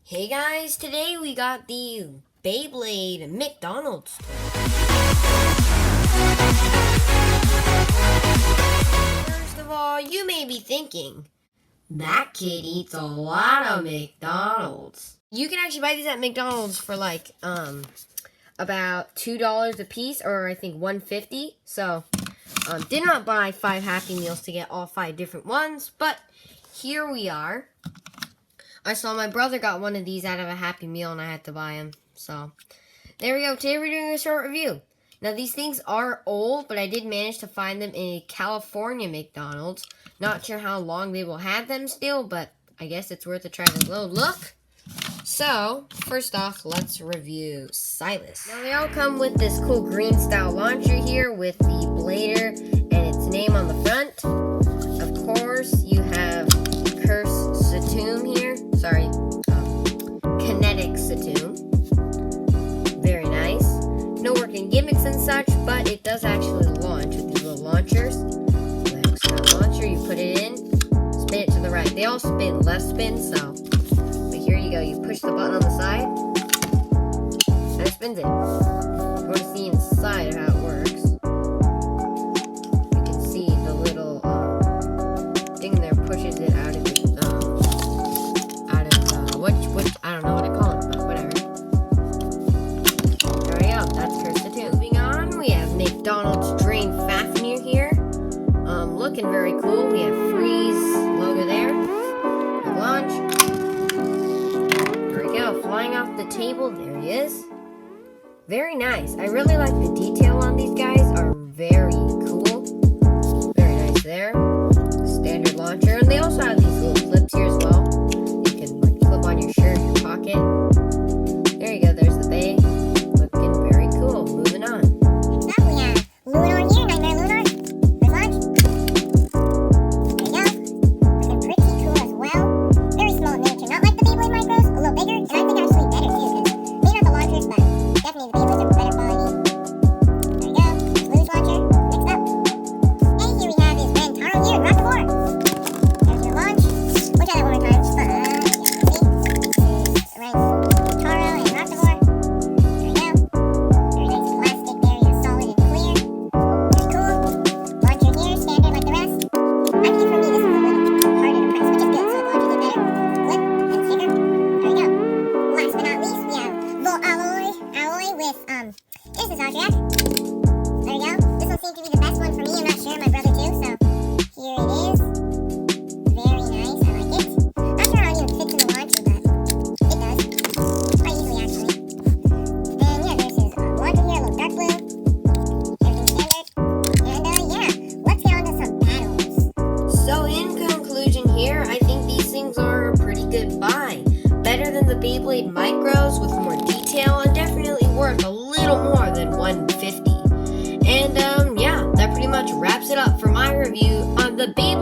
Hey guys, today we got the Beyblade McDonald's toys. First of all, you may be thinking, that kid eats a lot of McDonald's. You can actually buy these at McDonald's for like about $2 a piece, or I think $1.50. So did not buy 5 Happy Meals to get all 5 different ones, but here we are. I saw my brother got one of these out of a Happy Meal and I had to buy him. So, there we go. Today we're doing a short review. Now, these things are old, but I did manage to find them in a California McDonald's. Not sure how long they will have them still, but I guess it's worth a try to look. So, first off, let's review Silas. Now, they all come with this cool green style launcher here with the blader and its name on the front. Of course, you have Curse Satum here. Sorry, Kinetic Satum. Very nice. No working gimmicks and such, but it does actually launch with these little launchers. Launcher, you put it in, spin it to the right. They all spin, left spin, so. But here you go, you push the button on the side, and it spins it. If you want to see inside how it works, you can see the little thing there pushes it out of the which I don't know what I call it, but whatever. There we go, that's Curse the Two. Moving on, we have McDonald's Drain Fafnir here. Looking very cool. We have Freeze logo there. Launch. There we go, flying off the table. There he is. Very nice. I really like the detail on these guys. Are very cool. Very nice there. Standard launcher, and they also have these little clips here as well. On your shirt, your pocket. There you go, there's the bay. Looking very cool. Moving on. Next up, we have Lunar here, Nightmare Lunar. First launch. There you go. Looking pretty cool as well. Very small miniature, not like the Beyblade Micros, a little bigger, and I think actually better too, because maybe not the launchers, but definitely the Beyblades are better quality. There you go. Blues launcher. Next up. And here we have is Rantaro here, Rock the Board. There's your launch. We'll try that one more time. Here's the soundtrack. There we go. This one seemed to be the best one for me. I'm not sure. My brother too. So here it is. Very nice. I like it. Not sure how it even fits in the launcher, but it does. Quite easily actually. Then yeah, there's his launcher here, a little dark blue. Everything standard. And yeah, let's get on to some battles. So in conclusion here, I think these things are a pretty good buy. Better than the Beyblade Micros with more detail, and definitely worth a little more than $1.50. And yeah, that pretty much wraps it up for my review on the Beyblade